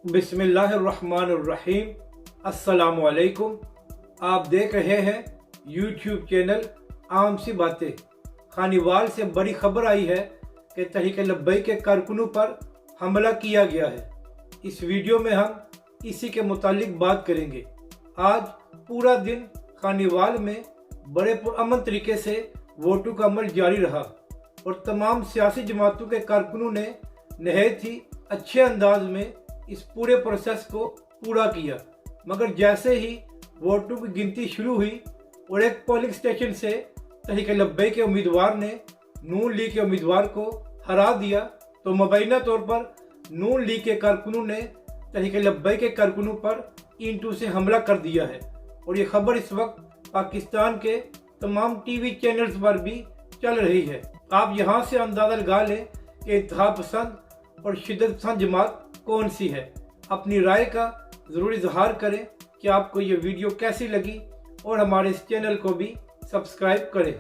बिस्मिल्लाहिर्रहमानिर्रहीम। अस्सलामु अलैकुम। आप देख रहे हैं यूट्यूब चैनल आम सी बातें। खानीवाल से बड़ी खबर आई है कि तहरीक लब्बैक के कारकुनों पर हमला किया गया है। इस वीडियो में हम इसी के मुतालिक बात करेंगे। आज पूरा दिन खानीवाल में बड़े पुरअमन तरीके से वोटों का अमल जारी रहा और तमाम सियासी जमातों के कारकुनों ने नहायत ही अच्छे अंदाज में इस पूरे प्रोसेस को पूरा किया। मगर जैसे ही वोटों की गिनती शुरू हुई और एक पोलिंग स्टेशन से तहरीक लब्बैक के उम्मीदवार ने नून लीग के उम्मीदवार को हरा दिया, तो मुबैना तौर पर नून लीग के कारकुनों ने तहरीक लब्बैक के कारकुनों पर ईंटों से हमला कर दिया है। और ये खबर इस वक्त पाकिस्तान के तमाम टीवी चैनल्स पर भी चल रही है। आप यहाँ से अंदाजा लगा लें कि इत्तेहाद पसंद और शिद्दत पसंद जमात कौन सी है। अपनी राय का ज़रूर इजहार करें कि आपको ये वीडियो कैसी लगी और हमारे इस चैनल को भी सब्सक्राइब करें।